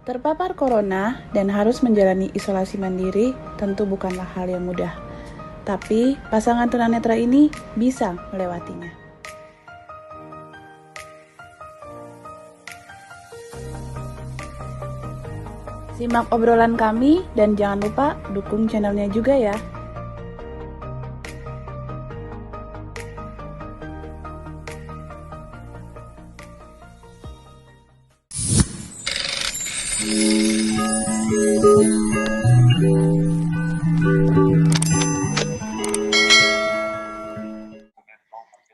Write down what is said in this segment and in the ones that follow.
Terpapar corona dan harus menjalani isolasi mandiri tentu bukanlah hal yang mudah. Tapi pasangan tunanetra ini bisa melewatinya. Simak obrolan kami dan jangan lupa dukung channelnya juga ya.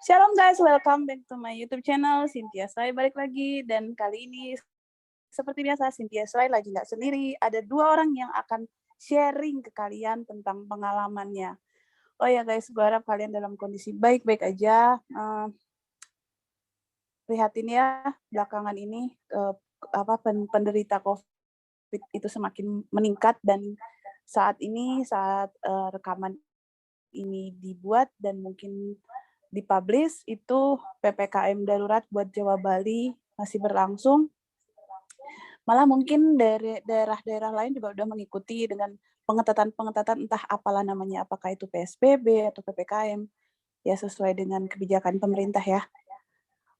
Shalom guys, welcome back to my YouTube channel. Cynthia Swai balik lagi, dan kali ini seperti biasa Cynthia Swai lagi nggak sendiri. Ada dua orang yang akan sharing ke kalian tentang pengalamannya. Oh ya guys, gue harap kalian dalam kondisi baik-baik aja. Prihatin ya, belakangan ini penderita COVID itu semakin meningkat, dan saat rekaman ini dibuat dan mungkin dipublish itu PPKM darurat buat Jawa Bali masih berlangsung. Malah mungkin dari daerah-daerah lain juga udah mengikuti dengan pengetatan entah apalah namanya, apakah itu PSBB atau PPKM, ya sesuai dengan kebijakan pemerintah ya.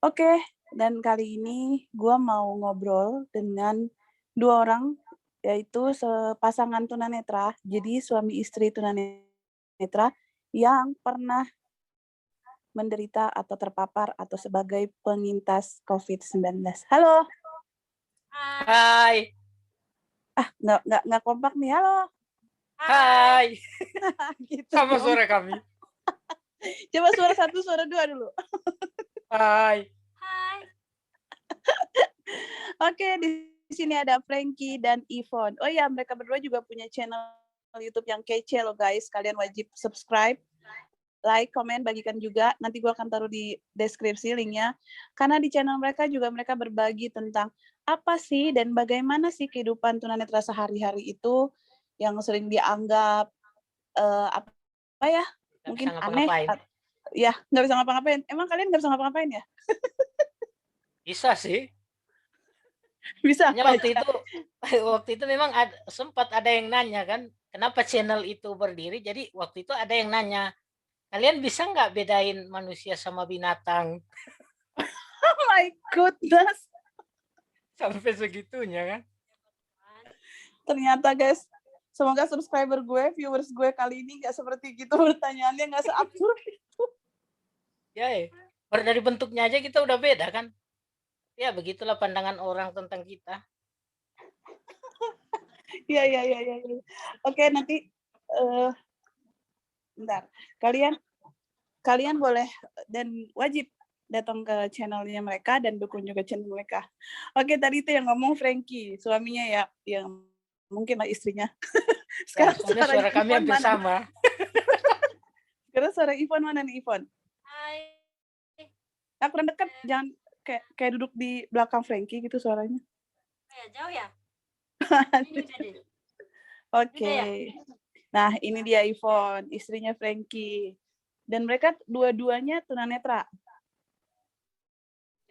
Oke, dan kali ini gue mau ngobrol dengan dua orang, yaitu pasangan tunanetra, jadi suami istri tunanetra yang pernah menderita atau terpapar atau sebagai penyintas COVID-19. Halo. Hai. Nggak kompak nih. Halo. Hai. Gitu Sama dong. suara kami. Coba suara satu, suara dua dulu. Hai. Hai. Oke, di sini ada Frankie dan Yvonne. Oh ya, mereka berdua juga punya channel YouTube yang kece loh guys. Kalian wajib subscribe, like, komen, bagikan juga. Nanti gue akan taruh di deskripsi linknya. Karena di channel mereka juga mereka berbagi tentang apa sih dan bagaimana sih kehidupan tunanetra sehari-hari itu yang sering dianggap apa ya, mungkin aneh. Ya, nggak bisa ngapa-ngapain. Emang kalian nggak bisa ngapa-ngapain ya? Bisa sih. Bisa. Waktu itu memang sempat ada yang nanya kan, kenapa channel itu berdiri. Jadi waktu itu ada yang nanya, kalian bisa nggak bedain manusia sama binatang? Oh my goodness. Sampai segitunya kan. Ternyata guys, semoga subscriber gue, viewers gue kali ini nggak seperti gitu pertanyaannya, nggak seabsurd itu. Ya, dari bentuknya aja kita udah beda kan. Ya begitulah pandangan orang tentang kita. Ya. Oke, nanti bentar. Kalian boleh dan wajib datang ke channelnya mereka dan dukung juga channel mereka. Oke, tadi itu yang ngomong Frankie, suaminya ya, yang mungkin lah istrinya. Sekarang ya, suara kami hampir sama. Sekarang suara Yvonne mana nih, Yvonne? Hai. Kurang dekat, jangan kayak duduk di belakang Frankie gitu suaranya. Jauh ya? Oke. Nah, ini dia Yvonne, istrinya Frankie. Dan mereka dua-duanya tunanetra.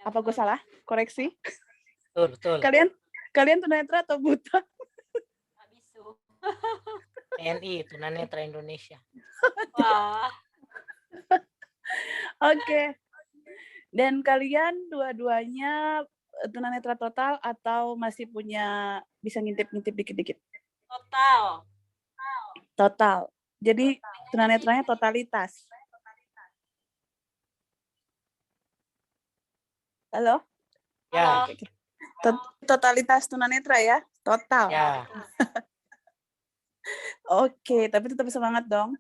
Apa gue salah? Koreksi. Betul. Kalian tunanetra atau buta? Bisu. TNI, Tunanetra Indonesia. Wah. Oke. Dan kalian dua-duanya tunanetra total atau masih punya bisa ngintip-ngintip dikit-dikit? Total. Jadi tunanetranya totalitas. Halo? Ya. Totalitas tunanetra ya? Total. Ya. Oke, tapi tetap semangat dong.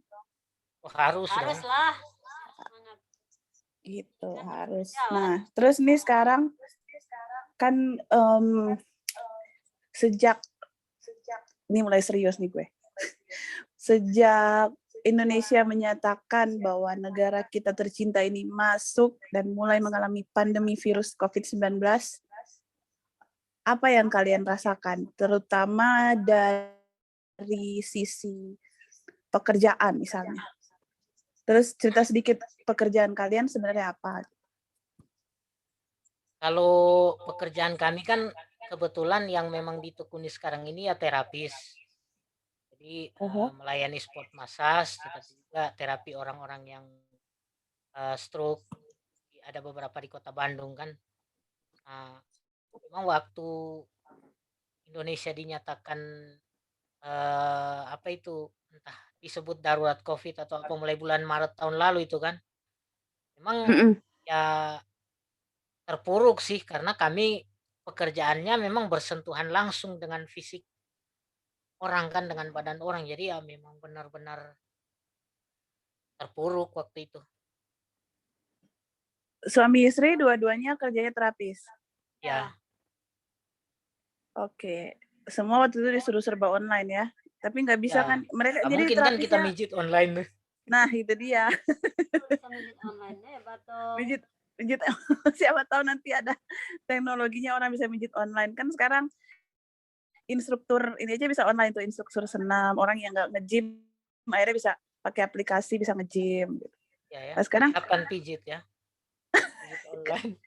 Haruslah. Gitu, harus. Nah, terus nih sekarang kan sejak ini mulai serius nih gue. Sejak Indonesia menyatakan bahwa negara kita tercinta ini masuk dan mulai mengalami pandemi virus COVID-19, apa yang kalian rasakan, terutama dari sisi pekerjaan misalnya? Terus cerita sedikit pekerjaan kalian sebenarnya apa? Kalau pekerjaan kami kan kebetulan yang memang ditekuni sekarang ini ya terapis. Jadi melayani sport massage, tetapi juga terapi orang-orang yang stroke. Ada beberapa di Kota Bandung kan. Nah, memang waktu Indonesia dinyatakan apa itu entah disebut darurat COVID atau apa mulai bulan Maret tahun lalu itu kan, memang ya terpuruk sih karena kami pekerjaannya memang bersentuhan langsung dengan fisik orang kan, dengan badan orang. Jadi ya memang benar-benar terpuruk waktu itu. Suami istri dua-duanya kerjanya terapis. Ya, Oke. Semua waktu itu disuruh serba online ya. Tapi nggak bisa ya. kan mereka Nggak jadi mungkin kan kita terapisnya. mijit online. Nah, itu dia. Bisa mijit online dong. Mijit siapa tahu nanti ada teknologinya orang bisa mijit online. Kan sekarang instruktur ini aja bisa online tuh, instruktur senam, orang yang nggak nge-gym akhirnya bisa pakai aplikasi bisa nge-gym gitu. Ya, Nah, sekarang kapan pijit ya? Pijit online.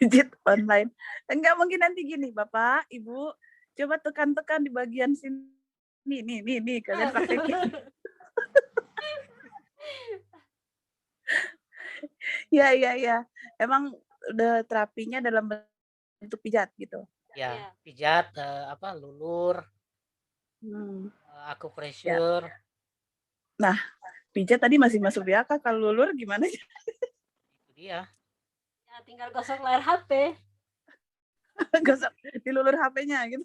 pijit online. Enggak mungkin nanti gini, Bapak, Ibu, coba tekan-tekan di bagian sini. Nih, kalian pakai gini. Ya. Emang udah terapinya dalam bentuk pijat gitu. Ya, pijat, lulur, akupressure. Ya. Nah, pijat tadi masih masuk di akal, kalau lulur gimana? Itu dia. Ya, tinggal gosok layar HP. Gosok dilulur HP-nya gitu.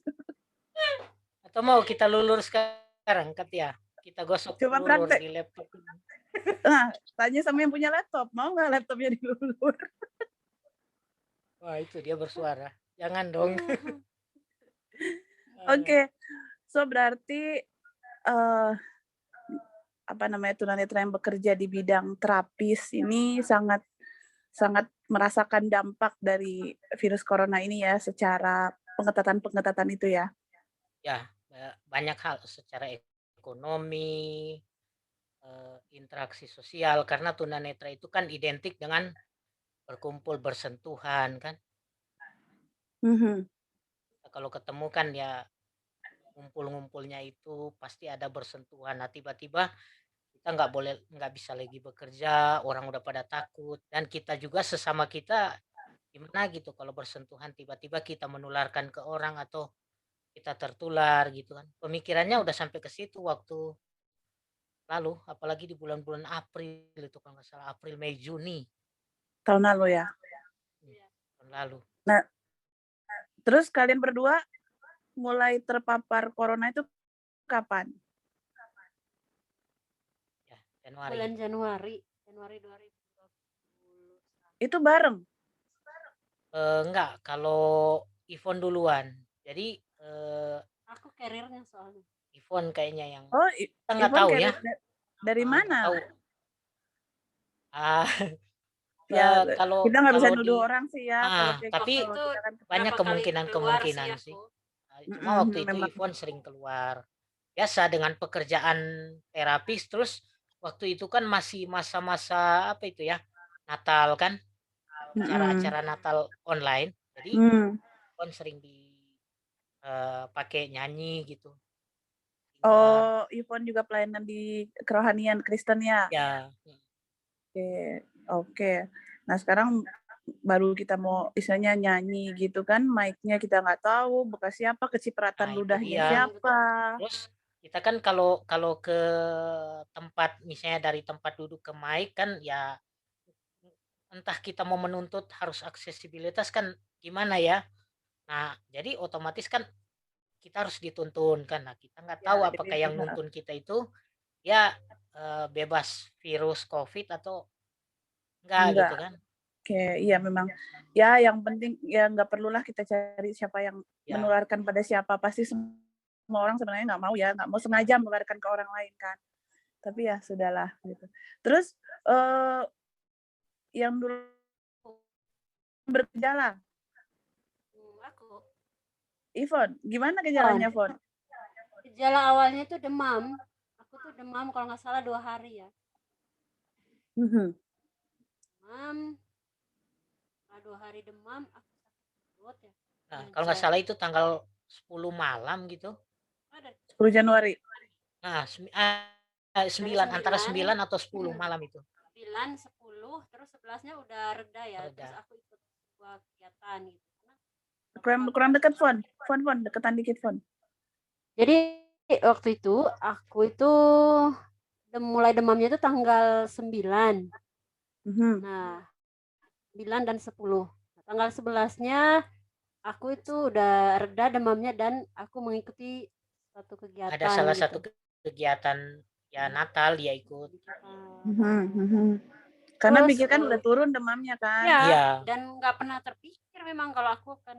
Atau mau kita lulur sekarang, Kat ya? Kita gosok Coba lulur praktek. di laptop. Nah, tanya sama yang punya laptop, mau nggak laptopnya dilulur? Wah, itu dia bersuara. Jangan dong. Oke. So berarti tunanetra yang bekerja di bidang terapis ini sangat merasakan dampak dari virus corona ini ya, secara pengetatan itu ya. Ya, banyak hal secara ekonomi, interaksi sosial, karena tunanetra itu kan identik dengan berkumpul, bersentuhan kan. Kalau ketemu kan ya ngumpul-ngumpulnya itu pasti ada bersentuhan. Nah, tiba-tiba kita nggak bisa lagi bekerja, orang udah pada takut, dan kita juga sesama kita gimana gitu kalau bersentuhan tiba-tiba kita menularkan ke orang atau kita tertular gitu kan. Pemikirannya udah sampai ke situ waktu lalu, apalagi di bulan-bulan April itu kalau nggak salah, April, Mei, Juni Tahun lalu ya. tahun lalu. Nah, terus kalian berdua mulai terpapar corona itu kapan? Ya, Januari. Bulan Januari 2020. Itu bareng? Enggak, kalau Ivon duluan. Jadi Aku karirnya soalnya. Ivon kayaknya yang kita nggak tahu ya. Dari mana? Tahu. Ya, kalau kita nggak bisa kalau nuduh di orang sih ya. Kalau kayak tapi gitu, kita kan banyak berapa kali kemungkinan keluar sih. aku. Cuma waktu itu memang. Ivon sering keluar. Biasa dengan pekerjaan terapis, terus waktu itu kan masih masa-masa apa itu ya, Natal kan, acara-acara Natal online. Jadi Ivon sering pakai nyanyi gitu. Oh, Ivon juga pelayanan di kerohanian Kristen ya? Ya. Oke. Nah, sekarang baru kita mau istilahnya nyanyi gitu kan, mic-nya kita nggak tahu bekas siapa, kecipratan Nah, itu ludahnya dia. siapa. Terus kita kan kalau ke tempat, misalnya dari tempat duduk ke mic kan ya, entah kita mau menuntut harus aksesibilitas kan gimana ya. Nah, jadi otomatis kan kita harus dituntun kan. Nah, kita nggak tahu Ya, apakah jadi yang nuntun kita itu ya bebas virus COVID atau enggak gitu kan. Oke, iya memang. Ya, yang penting ya nggak perlulah kita cari siapa yang menularkan pada siapa. Pasti semua orang sebenarnya nggak mau ya, nggak mau sengaja menularkan ke orang lain kan. Tapi ya sudahlah gitu. Terus yang dulu bergejala, Aku. Ivon, gimana gejalanya, Ivon? Gejala awalnya itu demam. Aku tuh demam kalau nggak salah 2 hari ya. Demam. Setelah 2 hari demam, aku sakit perut ya. Nah, kalau nggak salah itu tanggal 10 malam gitu. Ada 10 Januari. Nah, 9 antara 9 atau 10 malam itu. 9, 10, terus 11-nya udah reda ya. Reda. Terus aku ikut sebuah kegiatan gitu. Kurang dekat phone, deketan dikit phone. Jadi waktu itu aku itu mulai demamnya itu tanggal 9. Mhm. Nah, 9 dan 10. Nah, tanggal 11-nya aku itu udah reda demamnya dan aku mengikuti satu kegiatan. Ada salah gitu. satu kegiatan ya Natal dia ikut. Karena Terus, pikir kan udah turun demamnya kan. Ya, Iya. dan nggak pernah terpikir memang kalau aku akan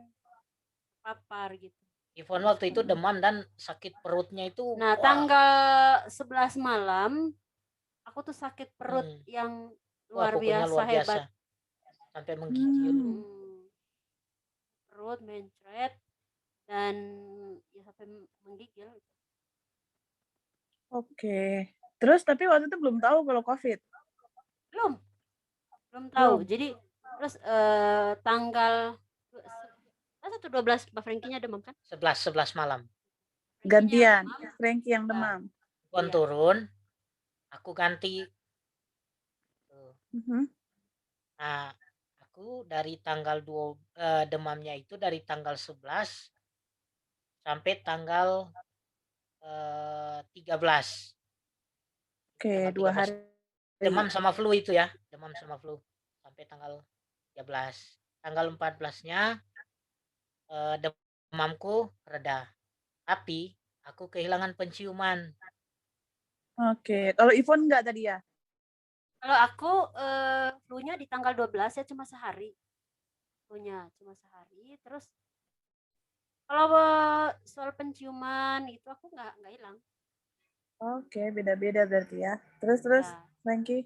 papar gitu. Ivon waktu itu demam dan sakit perutnya itu. Nah, wah, tanggal 11 malam aku tuh sakit perut yang wah, luar pokoknya biasa luar biasa. hebat. Sampai menggigil. Perut mencret dan ya sampai menggigil. Oke. Terus tapi waktu itu belum tahu kalau COVID. Belum tahu. Jadi terus tanggal 12 Mbak Franky-nya demam kan? 11 malam. Gantian, Franky yang demam. Ivon turun, aku ganti. Nah, aku dari tanggal 2 demamnya itu dari tanggal 11 sampai tanggal 13. Oke, 2 hari. Demam sama flu itu ya, demam sama flu sampai tanggal 13. Tanggal 14-nya demamku reda. Tapi aku kehilangan penciuman. Oke, kalau Ivon enggak tadi ya? Kalau aku flu-nya di tanggal 12 ya cuma sehari. Flu-nya cuma sehari. Terus kalau soal penciuman itu aku nggak hilang. Oke, beda-beda berarti ya. Terus Ya. Franky?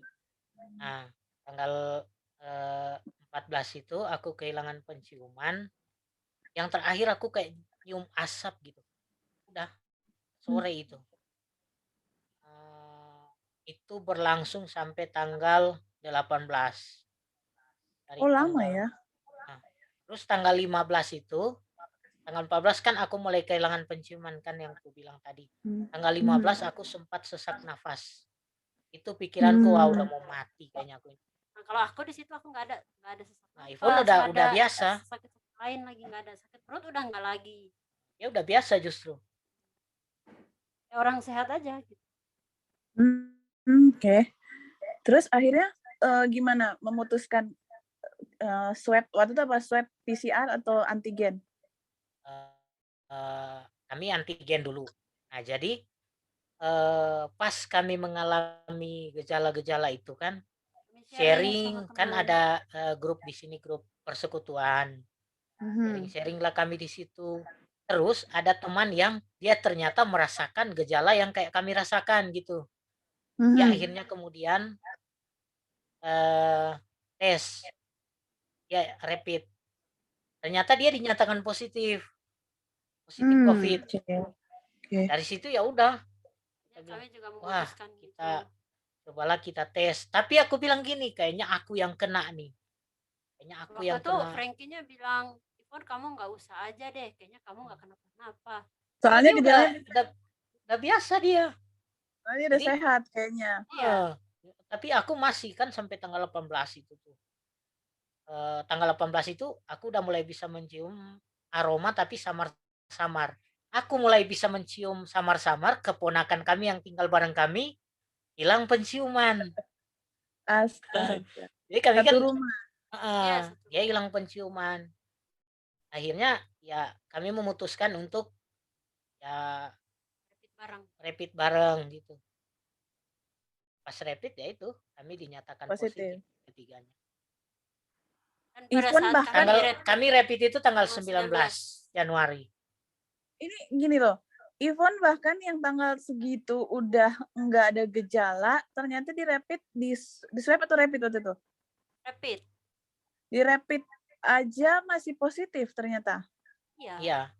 Nah, tanggal 14 itu aku kehilangan penciuman. Yang terakhir aku kayak nyium asap gitu. Udah sore itu. Itu berlangsung sampai tanggal 18. Oh, lama ya? Nah, terus tanggal 15 itu, tanggal 14 kan aku mulai kehilangan penciuman kan yang aku bilang tadi. Tanggal 15 aku sempat sesak nafas. Itu pikiranku wah udah mau mati kayaknya aku. Nah, kalau aku di situ aku nggak ada sesak. Nah, Ivon udah biasa. Sakit lain lagi nggak ada, sakit perut udah nggak lagi. Ya udah biasa justru. Ya, orang sehat aja gitu. Oke. Terus akhirnya gimana memutuskan swab waktu itu apa, swab PCR atau antigen? Kami antigen dulu. Nah, jadi pas kami mengalami gejala-gejala itu kan sharing kan ada grup di sini, grup persekutuan. Sharing lah kami di situ. Terus ada teman yang dia ternyata merasakan gejala yang kayak kami rasakan gitu. Ya akhirnya kemudian tes ya rapid. Ternyata dia dinyatakan positif COVID. Dari situ ya udah. Kami juga wah, memutuskan kita cobalah kita tes. Tapi aku bilang gini, kayaknya aku yang kena nih. Kayaknya aku waktu yang itu kena. Franky-nya bilang, Ivon kamu nggak usah aja deh, kayaknya kamu nggak kenapa-napa. Soalnya udah biasa dia. Soalnya udah sehat kayaknya. Iya. Tapi aku masih kan sampai tanggal 18 itu tuh. Tanggal 18 itu aku udah mulai bisa mencium aroma tapi samar-samar. Aku mulai bisa mencium samar-samar, keponakan kami yang tinggal bareng kami hilang penciuman. Astaga. Jadi kami kan rumah. Dia hilang penciuman. Akhirnya ya kami memutuskan untuk ya rapid bareng gitu. Pas rapid ya itu kami dinyatakan positif ketiganya. Ivon bahkan kami rapid itu tanggal 19 Januari. Ini gini loh, Ivon bahkan yang tanggal segitu udah nggak ada gejala, ternyata di rapid, di swab atau rapid waktu itu? Rapid. Di rapid aja masih positif ternyata? Iya.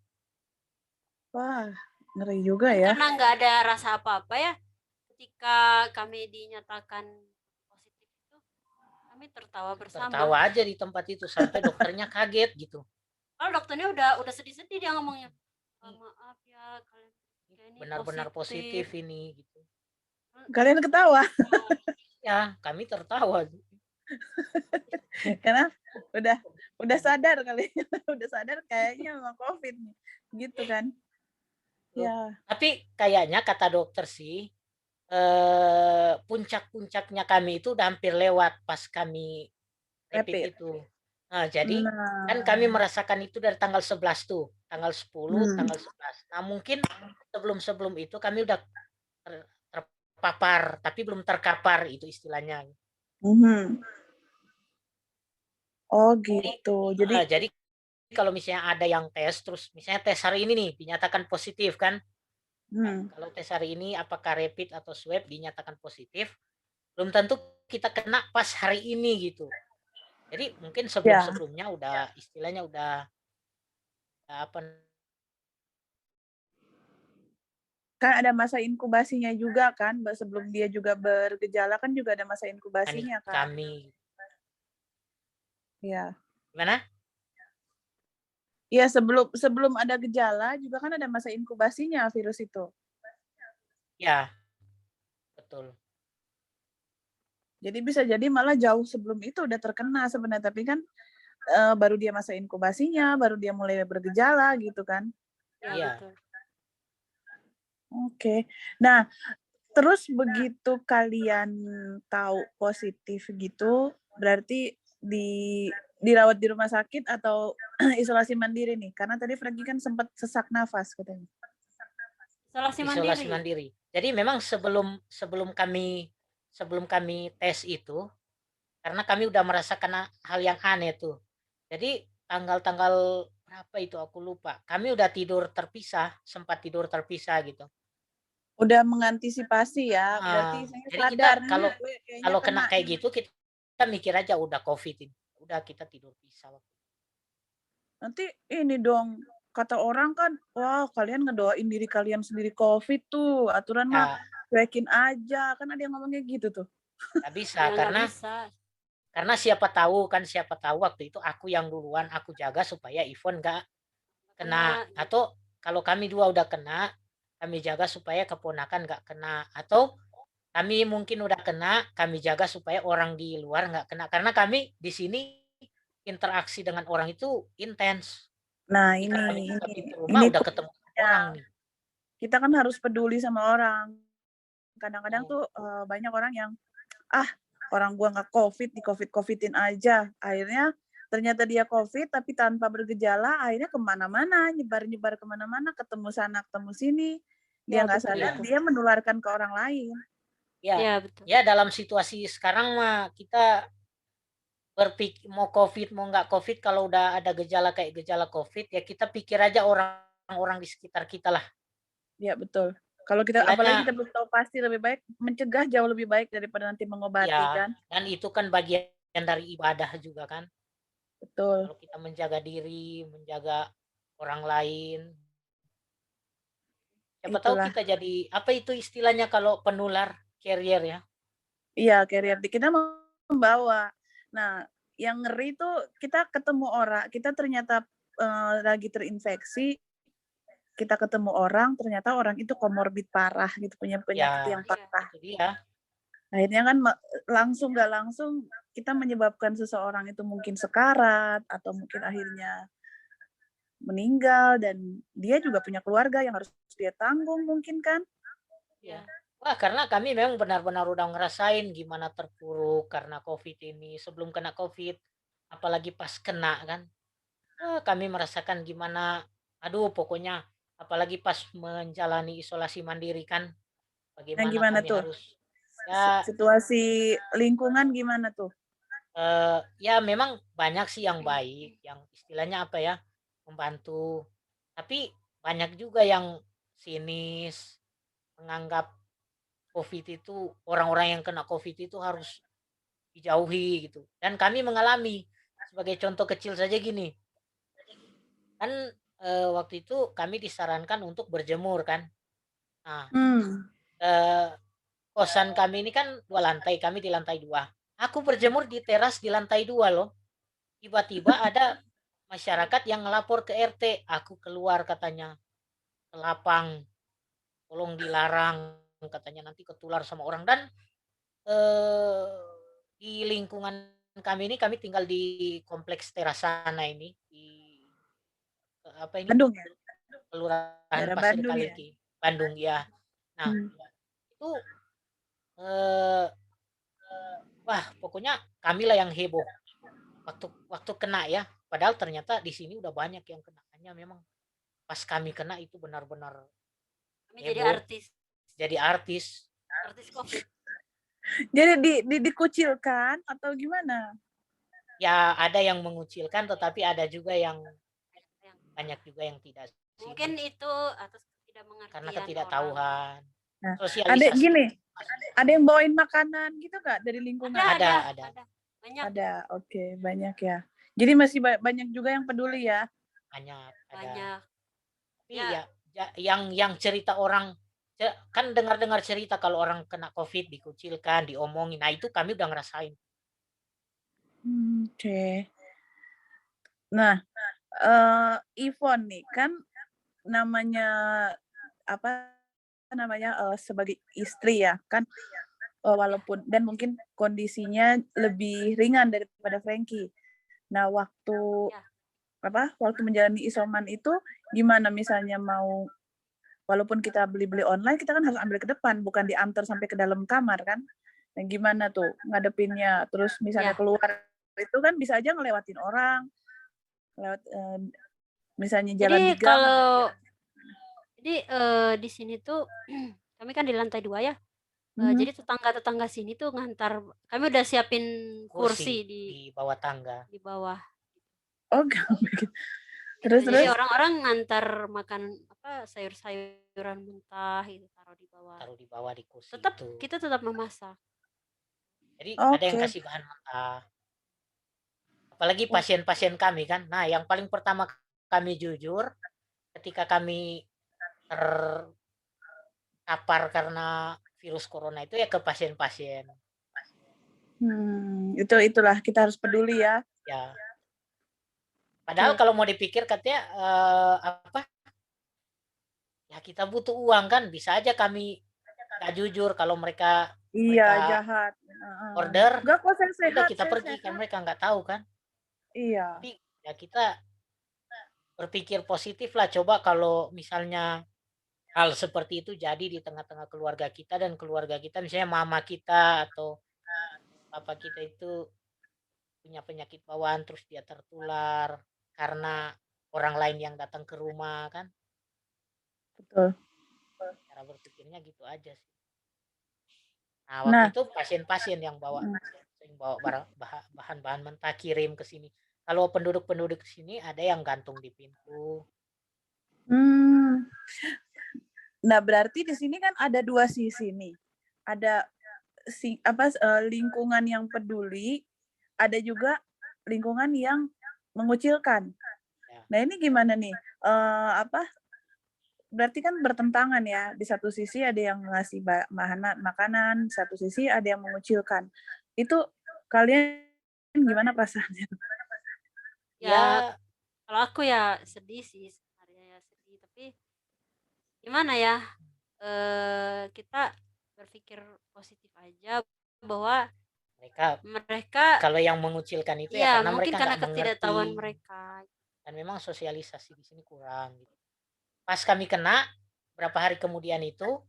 Wah, ngeri juga ya. Karena nggak ada rasa apa-apa ya, ketika kami dinyatakan positif itu, kami tertawa bersama. Tertawa aja di tempat itu, sampai dokternya kaget gitu. Kalau dokternya udah sedih-sedih dia ngomongnya. Maaf ya kalian ini Benar-benar positif ini gitu. Kalian ketawa Ya, kami tertawa. karena udah sadar kali udah sadar kayaknya memang COVID nih. Gitu kan. Ya, Tapi kayaknya kata dokter sih, puncak-puncaknya kami itu udah hampir lewat pas kami rapid rapid. itu. Nah, jadi kan Nah, kami merasakan itu dari tanggal 11 tuh, tanggal 10, tanggal 11. Nah, mungkin sebelum itu kami udah terpapar, tapi belum terkapar itu istilahnya. mhm. Oh Jadi, gitu. Jadi jadi kalau misalnya ada yang tes, terus misalnya tes hari ini nih dinyatakan positif kan? Kalau tes hari ini apakah rapid atau swab dinyatakan positif, belum tentu kita kena pas hari ini gitu. Jadi mungkin ya, sebelum-sebelumnya udah istilahnya udah apa kan ada masa inkubasinya juga kan, sebelum dia juga bergejala kan juga ada masa panik inkubasinya kan. kami. Iya. Gimana? Iya, sebelum ada gejala juga kan ada masa inkubasinya virus itu. Ya, betul. Jadi bisa jadi malah jauh sebelum itu udah terkena sebenarnya, tapi kan baru dia masa inkubasinya, baru dia mulai bergejala gitu kan. Ya, Iya. betul. Oke. Nah, terus begitu kalian tahu positif gitu, berarti dirawat di rumah sakit atau isolasi mandiri nih? Karena tadi Frankie kan sempat sesak nafas katanya. Isolasi mandiri. Jadi memang sebelum kami tes itu, karena kami udah merasakan hal yang aneh tuh. Jadi tanggal-tanggal berapa itu aku lupa. Kami udah sempat tidur terpisah gitu. Udah mengantisipasi ya, berarti saya Jadi kita sadar kalau nih kayaknya kena kayak nih. gitu kita mikir aja udah COVID ini. Udah kita tidur pisah. Nanti ini dong, kata orang kan, wah kalian ngedoain diri kalian sendiri COVID tuh, aturan mah cuekin aja, kan ada yang ngomongnya gitu tuh. Nggak bisa Ya, karena nggak bisa. karena siapa tahu waktu itu aku yang duluan aku jaga supaya Ivon nggak kena, atau kalau kami dua udah kena kami jaga supaya keponakan nggak kena, atau kami mungkin udah kena kami jaga supaya orang di luar nggak kena, karena kami di sini interaksi dengan orang itu intens. Nah Jika kami di rumah ini udah ketemu orang nih. kita kan harus peduli sama orang. Kadang-kadang tuh banyak orang yang orang gua nggak COVID, di COVID-COVIDin aja. Akhirnya ternyata dia COVID tapi tanpa bergejala, akhirnya kemana-mana, nyebar-nyebar kemana-mana, ketemu sana, ketemu sini. Dia Ya, nggak betul sadar, itu. dia menularkan ke orang lain. Ya, Ya, betul. ya dalam situasi sekarang mah kita berpikir mau COVID mau nggak COVID, kalau udah ada gejala kayak gejala COVID ya kita pikir aja orang-orang di sekitar kita lah. Ya betul. Kalau kita Istilahnya, apalagi kita belum tahu pasti, lebih baik mencegah jauh lebih baik daripada nanti mengobati ya, kan. dan itu kan bagian dari ibadah juga kan. Betul. Kalau kita menjaga diri, menjaga orang lain, siapa tahu Itulah. kita jadi apa itu istilahnya kalau penular, carrier ya. Iya, carrier kita membawa. Nah, yang ngeri tuh kita ketemu orang, kita ternyata lagi terinfeksi, kita ketemu orang, ternyata orang itu komorbid parah gitu, punya penyakit Ya, yang parah. itu dia. Akhirnya kan langsung nggak langsung kita menyebabkan seseorang itu mungkin sekarat atau mungkin akhirnya meninggal, dan dia juga punya keluarga yang harus dia tanggung mungkin kan. Ya. Wah, karena kami memang benar-benar udah ngerasain gimana terpuruk karena COVID ini. Sebelum kena COVID, apalagi pas kena kan. Kami merasakan gimana, aduh pokoknya apalagi pas menjalani isolasi mandiri kan, Nah, bagaimana gimana kami tuh? harus ya Situasi lingkungan gimana tuh? ya memang banyak sih yang baik, yang istilahnya apa ya, membantu. Tapi banyak juga yang sinis, menganggap COVID itu orang-orang yang kena COVID itu harus dijauhi gitu. Dan kami mengalami, sebagai contoh kecil saja gini, kan waktu itu kami disarankan untuk berjemur kan. Nah, kosan kami ini kan 2 lantai, kami di lantai 2. Aku berjemur di teras di lantai 2 loh. Tiba-tiba ada masyarakat yang ngelapor ke RT, aku keluar katanya ke lapang, tolong dilarang katanya nanti ketular sama orang dan eh, di lingkungan kami ini kami tinggal di kompleks Terasana ini di apa ini Bandung ya? Kelurahan Daerah Pasir Bandung ya? Kaliki, Bandung ya. Nah, Hmm. itu eh, wah pokoknya kami lah yang heboh waktu waktu kena ya. Padahal ternyata di sini udah banyak yang kena. Hanya memang pas kami kena itu benar-benar Kami jadi heboh, artis jadi artis. COVID. Jadi dikucilkan atau gimana? Ya ada yang mengucilkan, tetapi ada juga yang Yang banyak juga yang tidak sih, mungkin Bang. itu atas Karena ketidakmengertian orang. ketidaktahuan, Nah, ada sosialisasi. gini, ada yang bawain makanan gitu nggak dari lingkungan? Ada. Banyak, Ada, oke, banyak ya. Jadi masih banyak juga yang peduli ya. Banyak, ada. banyak. Tapi Ya. yang cerita orang kan dengar-dengar cerita kalau orang kena COVID dikucilkan, diomongin. Nah, itu kami udah ngerasain. Oke. Nah, Ivon nih kan namanya apa namanya sebagai istri ya kan, walaupun dan mungkin kondisinya lebih ringan daripada Frankie. Nah, waktu waktu menjalani isoman itu gimana, misalnya mau walaupun kita beli online kita kan harus ambil ke depan, bukan diantar sampai ke dalam kamar kan. Nah, gimana tuh ngadepinnya? Terus misalnya keluar itu kan bisa aja ngelewatin orang, lewat misalnya jalan di gang. Jadi di sini tuh kami kan di lantai 2 ya. Mhm. Jadi tetangga-tetangga sini tuh ngantar, kami udah siapin kursi di bawah tangga. di bawah. Oh, terus Jadi orang-orang ngantar makan sayur-sayuran mentah itu taruh di bawah di kursi tetap itu. kita tetap memasak. Jadi ada yang kasih bahan mentah. Apalagi pasien-pasien kami kan. Nah, yang paling pertama kami jujur ketika kami terpapar karena virus corona itu ya ke pasien-pasien. Itulah kita harus peduli ya. Ya. Padahal kalau mau dipikir katanya ya kita butuh uang kan, bisa aja kami nggak jujur kalau mereka jahat. order, Enggak kok, saya sehat, udah kita pergi kan, mereka nggak tahu kan. Iya. Tapi ya kita berpikir positif lah, coba kalau misalnya hal seperti itu jadi di tengah-tengah keluarga kita dan keluarga kita misalnya mama kita atau papa kita itu punya penyakit bawaan terus dia tertular karena orang lain yang datang ke rumah kan. Betul. Cara berpikirnya gitu aja sih. Nah, waktu itu pasien-pasien yang bawa bahan-bahan mentah kirim ke sini. Kalau penduduk-penduduk sini ada yang gantung di pintu. Nah, berarti di sini kan ada dua sisi nih. Ada lingkungan yang peduli, ada juga lingkungan yang mengucilkan. Ya. Nah, ini gimana nih? Berarti kan bertentangan ya. Di satu sisi ada yang ngasih makanan, satu sisi ada yang mengucilkan. Itu kalian gimana perasaannya? Ya, kalau aku ya sedih sih sebenarnya, ya sedih, tapi gimana ya, kita berpikir positif aja bahwa mereka kalau yang mengucilkan itu ya karena mungkin mereka karena nggak ketidaktahuan mengerti mereka. dan memang sosialisasi di sini kurang gitu. Pas kami kena berapa hari kemudian itu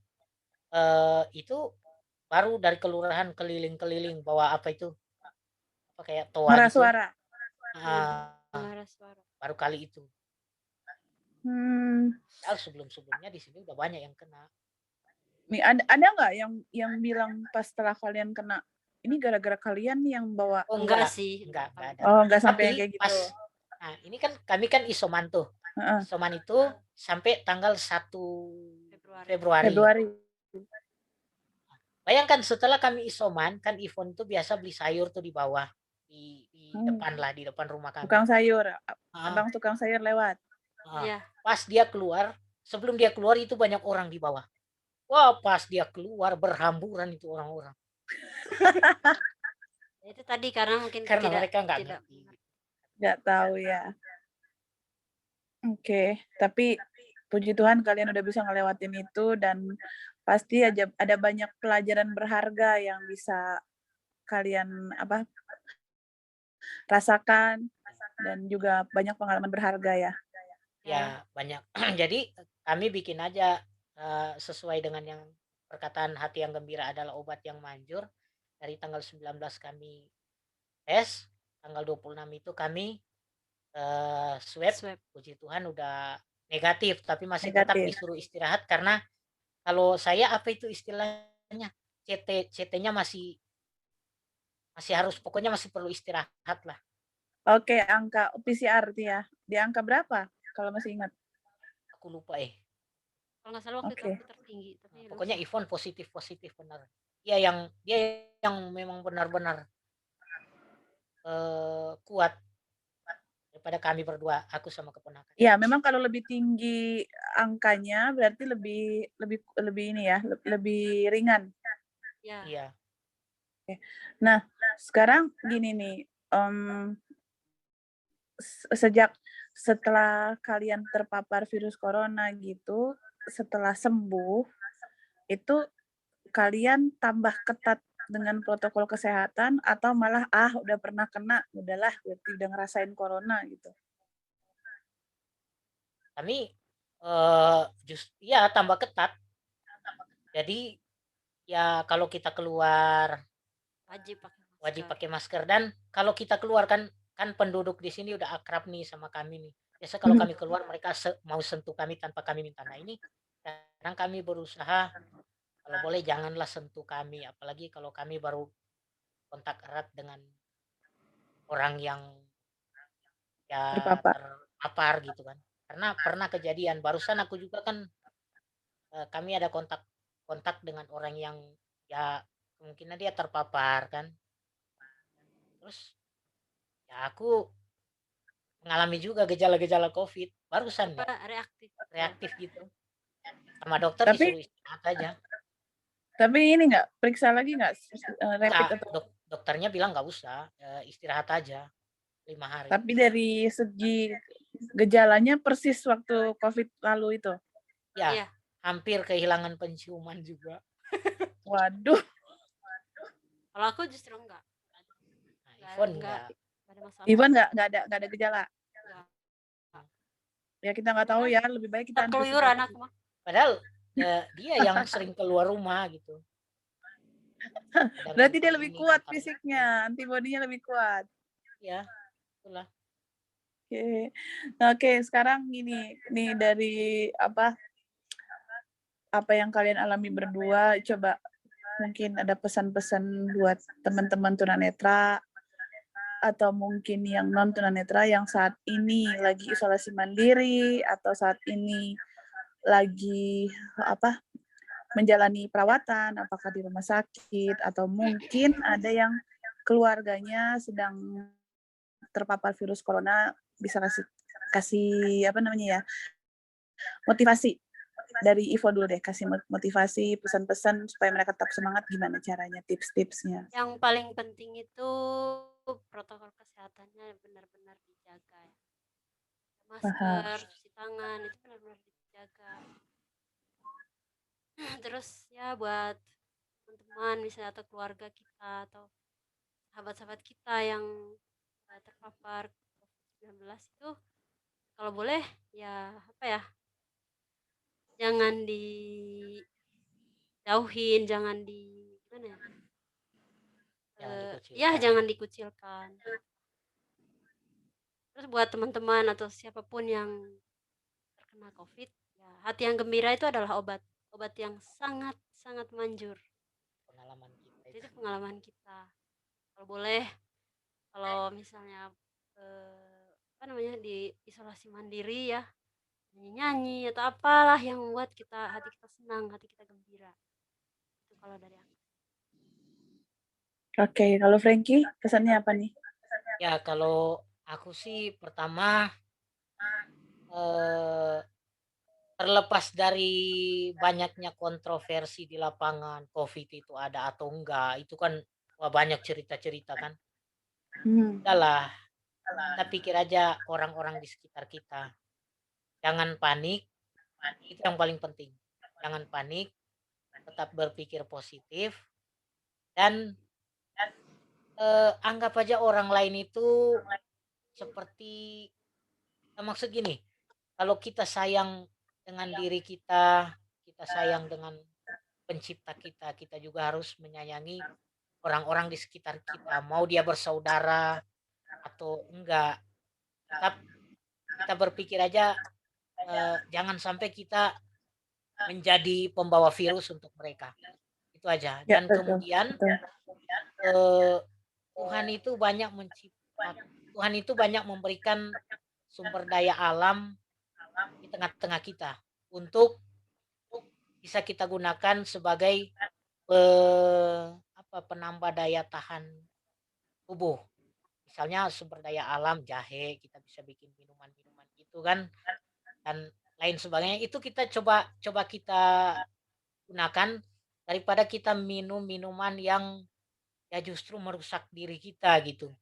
baru dari kelurahan keliling-keliling bawa apa itu apa kayak toa gitu. Suara. Baru kali itu. Padahal sebelum-sebelumnya di sini udah banyak yang kena. Nih, ada nggak yang bilang pas setelah kalian kena ini gara-gara kalian yang bawa? Oh, enggak sih. Enggak ada. Oh, enggak sampai kayak gitu. Nah, ini kan kami kan isoman tuh. Isoman itu sampai tanggal 1 Februari. Bayangkan setelah kami isoman, kan Ivon tuh biasa beli sayur tuh di bawah. Di depan lah, di depan rumah kami. Tukang sayur. Abang tukang sayur lewat. Pas dia keluar, sebelum dia keluar itu banyak orang di bawah. Wah, pas dia keluar berhamburan itu orang-orang. Itu tadi karena mungkin mereka nggak ngerti. Nggak tahu ya. Oke, tapi puji Tuhan kalian udah bisa ngelewatin itu dan pasti aja ada banyak pelajaran berharga yang bisa kalian rasakan dan juga banyak pengalaman berharga ya. Ya. Ya banyak. Jadi kami bikin aja sesuai dengan yang perkataan hati yang gembira adalah obat yang manjur. Dari tanggal 19 kami tes, tanggal 26 itu kami swab. Swab. Puji Tuhan udah negatif, tapi masih tetap Negatif. disuruh istirahat karena kalau saya apa itu istilahnya CT-nya masih harus, pokoknya masih perlu istirahat lah. Oke, angka PCR itu ya. Di angka berapa kalau masih ingat? Aku lupa Kalau nggak salah waktu itu Oke. aku tertinggi, tapi Pokoknya lupa. Ivon positif benar. Dia yang memang benar-benar kuat daripada kami berdua, aku sama keponakan. Ya, memang kalau lebih tinggi angkanya berarti lebih ini ya, lebih ringan. Ya. Iya. Nah, sekarang gini nih, setelah kalian terpapar virus corona gitu, setelah sembuh, itu kalian tambah ketat dengan protokol kesehatan atau malah udah pernah kena, udahlah berarti udah ngerasain corona gitu? Kami ya tambah ketat. Jadi ya kalau kita keluar wajib pakai masker, dan kalau kita keluar kan penduduk di sini udah akrab nih sama kami nih. Biasa kalau kami keluar mereka mau sentuh kami tanpa kami minta. Nah ini sekarang kami berusaha kalau boleh janganlah sentuh kami, apalagi kalau kami baru kontak erat dengan orang yang ya Terpapar. terpapar gitu kan. Karena pernah kejadian barusan aku juga kan kami ada kontak dengan orang yang ya kemungkinan dia terpapar kan. Terus ya aku mengalami juga gejala-gejala COVID barusan nih, reaktif gitu. Sama dokter Tapi disuruh istirahat aja. tapi ini nggak, periksa lagi nggak rapid Enggak, atau? dokternya bilang nggak usah, istirahat aja 5 hari. Tapi dari segi gejalanya persis waktu COVID lalu itu? Ya, Iya. hampir kehilangan penciuman juga. Waduh. Kalau aku justru enggak. Nah, Ivon enggak. Ada masalah. Ivan nggak ada gejala. Enggak. Ya kita nggak tahu ya, lebih baik kita Keluyuran antisipasi. aku mah. Padahal dia yang sering keluar rumah gitu. Berarti dia lebih kuat fisiknya, antibodinya lebih kuat. Ya, itulah. Oke, sekarang gini, nih dari apa yang kalian alami berdua, coba mungkin ada pesan-pesan buat teman-teman tunanetra atau mungkin yang non tunanetra yang saat ini lagi isolasi mandiri atau saat ini lagi menjalani perawatan, apakah di rumah sakit atau mungkin ada yang keluarganya sedang terpapar virus corona, bisa kasih motivasi dari Ivo dulu deh, kasih motivasi, pesan-pesan supaya mereka tetap semangat, gimana caranya, tips-tipsnya. Yang paling penting itu protokol kesehatannya benar-benar dijaga ya. Masker, cuci tangan itu benar-benar dijaga. Terus ya buat teman-teman misalnya atau keluarga kita atau sahabat-sahabat kita yang terpapar COVID-19 itu kalau boleh ya jangan dijauhin, jangan jangan dikucilkan. Terus buat teman-teman atau siapapun yang terkena COVID, ya hati yang gembira itu adalah obat yang sangat manjur. Pengalaman kita itu pengalaman kita. Kalau boleh, kalau misalnya di isolasi mandiri ya, nyanyi atau apalah yang membuat hati kita senang, hati kita gembira. Itu kalau dari aku. Oke, kalau Frankie pesannya apa nih? Ya kalau aku sih pertama terlepas dari banyaknya kontroversi di lapangan, COVID itu ada atau enggak, itu kan banyak cerita-cerita kan. Udahlah, kita pikir aja orang-orang di sekitar kita. jangan panik, itu yang paling penting. Jangan panik, tetap berpikir positif, dan anggap aja orang lain itu seperti, maksud gini, kalau kita sayang dengan diri kita, kita sayang dengan pencipta kita, kita juga harus menyayangi orang-orang di sekitar kita, mau dia bersaudara atau enggak. Tetap kita berpikir aja, jangan sampai kita menjadi pembawa virus untuk mereka. Itu aja. Ya, Dan betul, kemudian betul. Tuhan itu banyak memberikan sumber daya alam di tengah-tengah kita untuk bisa kita gunakan sebagai penambah daya tahan tubuh. Misalnya sumber daya alam jahe, kita bisa bikin minuman-minuman gitu kan, dan lain sebagainya. Itu kita coba kita gunakan daripada kita minum minuman yang ya justru merusak diri kita gitu.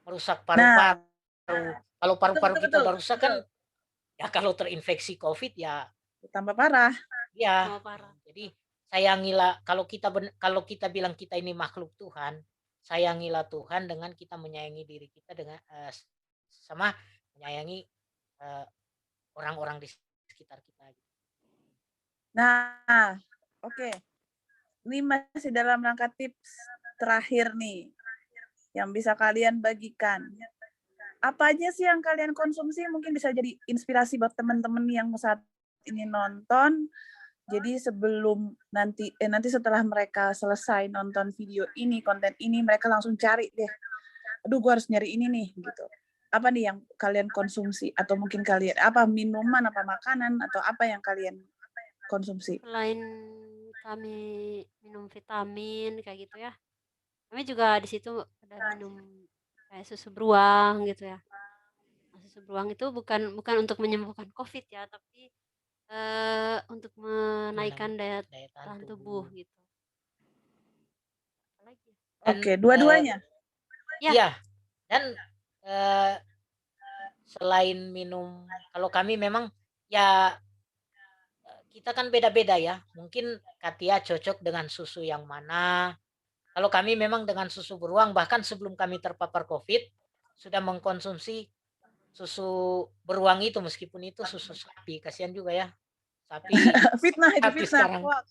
Merusak Nah, paru-paru. Kalau betul, paru-paru betul, kita betul, udah rusak kan, betul. ya kalau terinfeksi COVID ya Tambah parah. ya. Oh, parah. Jadi sayangilah, kalau kita bilang kita ini makhluk Tuhan, sayangilah Tuhan dengan kita menyayangi diri kita dengan sama menyayangi orang-orang di sekitar kita. Nah, oke. Ini masih dalam rangka tips terakhir nih yang bisa kalian bagikan. Apa aja sih yang kalian konsumsi mungkin bisa jadi inspirasi buat teman-teman yang saat ini nonton. Jadi sebelum nanti setelah mereka selesai nonton video ini, konten ini, mereka langsung cari deh. Aduh, gue harus nyari ini nih gitu. Apa nih yang kalian konsumsi, atau mungkin kalian apa minuman, apa makanan, atau apa yang kalian konsumsi? Selain kami minum vitamin kayak gitu ya, kami juga di situ ada minum kayak susu beruang gitu ya. Nah, susu beruang itu bukan untuk menyembuhkan COVID ya, tapi untuk menaikkan daya Daya tahan tahan tubuh tubuh. gitu. Apalagi ya? Dan, Oke, dua-duanya. Ya. Iya. Dan selain minum, kalau kami memang ya kita kan beda-beda ya. Mungkin Katia cocok dengan susu yang mana. Kalau kami memang dengan susu beruang, bahkan sebelum kami terpapar COVID, sudah mengkonsumsi susu beruang itu, meskipun itu susu sapi. Kasihan juga ya, sapi Fitnah itu, sapi fitnah. sekarang. Hoax.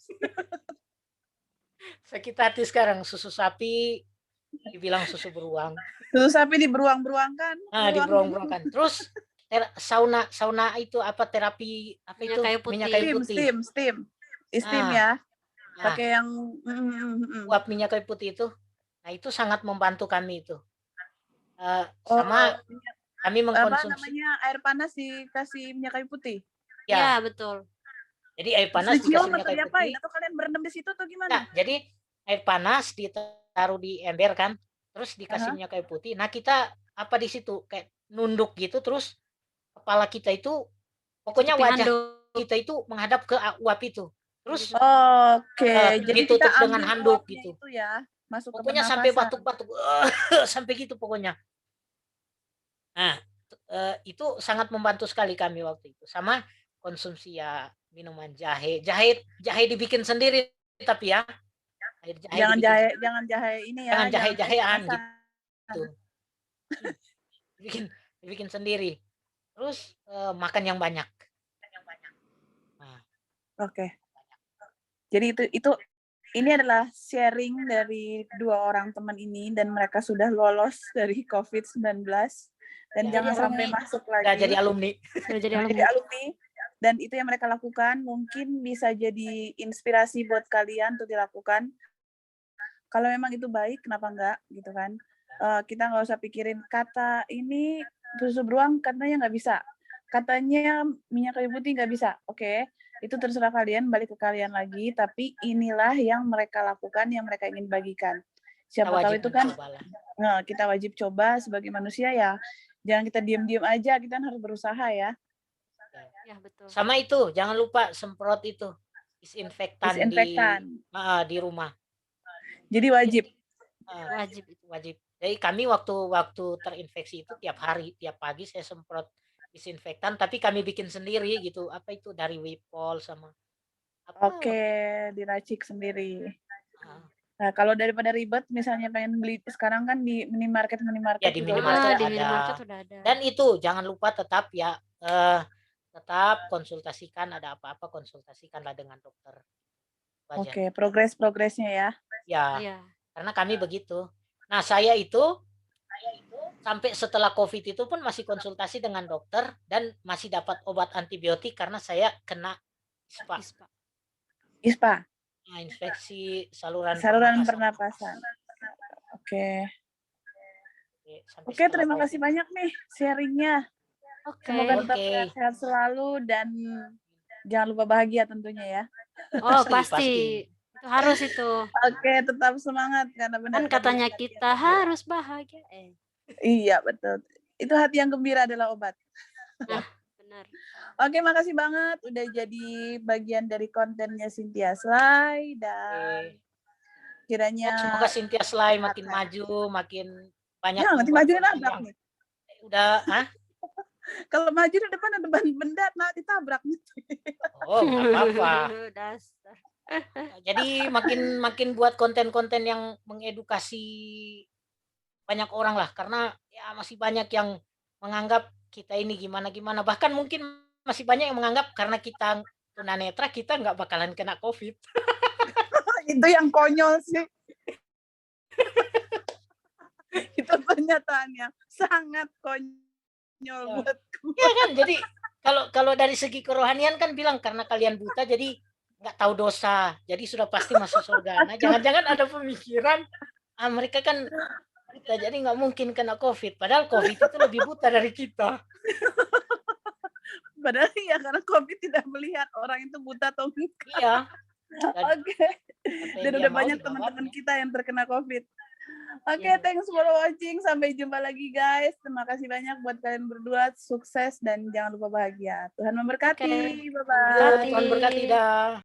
Sakit hati sekarang, susu sapi dibilang susu beruang. Susu sapi di beruang-beruangkan. Di beruang-beruangkan. Terus sauna itu apa, terapi apa Minyak itu? kayu putih. Minyak kayu putih. Steam Nah, ya. Nah, Pakai yang uap minyak kayu putih itu. Nah, itu sangat membantu kami itu. Oh, Sama kami apa mengkonsumsi namanya, air panas dikasih minyak kayu putih. Ya, ya. betul. Jadi air panas Dicium dikasih minyak atau kayu diapain? putih. Atau kalian berendam di situ atau gimana? Nah, jadi air panas ditaruh di ember kan, terus dikasih Aha. minyak kayu putih. Nah, kita apa di situ kayak nunduk gitu, terus kepala kita itu pokoknya Tutupi wajah handuk. kita itu menghadap ke uap itu. Terus Oke, jadi kita ditutup dengan ambil handuk uapnya gitu. itu ya, masuk Pokoknya ke sampai pernafasan. batuk-batuk, sampai gitu pokoknya. Nah, itu sangat membantu sekali kami waktu itu. Sama konsumsi ya minuman jahe. Jahe dibikin sendiri tapi ya. Air jahe Jangan dibikin jahe, sendiri. jangan jahe ini ya, Jangan jangan jahe-jahean kemasan. gitu. dibikin sendiri. Terus makan yang banyak. Nah, Oke. Jadi itu ini adalah sharing dari dua orang teman ini, dan mereka sudah lolos dari COVID-19 dan Ya. jangan Jadi sampai alumni. masuk lagi. nggak jadi alumni. Sudah jadi Jadi alumni. alumni. Dan itu yang mereka lakukan mungkin bisa jadi inspirasi buat kalian untuk dilakukan. Kalau memang itu baik, kenapa enggak gitu kan? Kita nggak usah pikirin kata ini susu beruang katanya nggak bisa, katanya minyak kayu putih nggak bisa. Oke, itu terserah kalian, balik ke kalian lagi. Tapi inilah yang mereka lakukan, yang mereka ingin bagikan. Siapa tahu itu kan kita wajib coba sebagai manusia ya. Jangan kita diam-diam aja, kita harus berusaha ya. Ya, betul. Sama itu, jangan lupa semprot itu disinfektan. Di rumah. Jadi wajib. Wajib. Jadi kami waktu terinfeksi itu tiap hari, tiap pagi saya semprot disinfektan, tapi kami bikin sendiri gitu. Apa itu dari Wipol sama apa Oke, waktu diracik sendiri. ah, Nah, kalau daripada ribet misalnya pengen beli sekarang kan di minimarket ya di juga udah minimarket di ada. minimarket udah ada. Dan itu jangan lupa tetap ya tetap konsultasikan, ada apa-apa konsultasikanlah dengan dokter. Itu aja. Oke, progresnya ya. Ya, Iya. karena kami begitu. Nah, saya itu sampai setelah COVID itu pun masih konsultasi dengan dokter dan masih dapat obat antibiotik karena saya kena ISPA, ISPA. ISPA, infeksi saluran saluran pernapasan. pernapasan. Oke. Sampai Oke, setelah terima kasih COVID. banyak nih sharingnya. Oke. Semoga tetap Oke. sehat selalu dan jangan lupa bahagia tentunya ya. Oh, Pasti. pasti. Itu harus itu. Oke, tetap semangat karena benar Kan katanya kita harus bahagia. Iya, betul. Itu hati yang gembira adalah obat. Nah, benar. Oke, makasih banget udah jadi bagian dari kontennya Cynthia Slay dan kiranya Semoga Cynthia Slay makin maju, makin banyak ya, nanti membuat maju konten nabrak yang nih. udah Kalau maju di depan ada benda nanti tabrak nih. oh nggak apa-apa. Dasar. Jadi makin buat konten-konten yang mengedukasi banyak orang lah, karena ya masih banyak yang menganggap kita ini gimana-gimana, bahkan mungkin masih banyak yang menganggap karena kita tunanetra kita nggak bakalan kena COVID. Itu yang konyol sih. Itu pernyataan yang sangat konyol Ya. buatku. Ya kan, jadi kalau dari segi kerohanian kan bilang karena kalian buta jadi nggak tahu dosa, jadi sudah pasti masuk surga. Nah, jangan-jangan ada pemikiran mereka kan buta, jadi nggak mungkin kena COVID. Padahal COVID itu lebih buta dari kita. Padahal ya karena COVID tidak melihat orang itu buta atau enggak. Iya. Oke. Dan udah mau banyak juga teman-teman banyak. kita yang terkena COVID. Oke, Iya. thanks for watching. Sampai jumpa lagi guys. Terima kasih banyak buat kalian berdua. Sukses dan jangan lupa bahagia. Tuhan memberkati. Oke. Bye-bye. Tuhan berkati dah.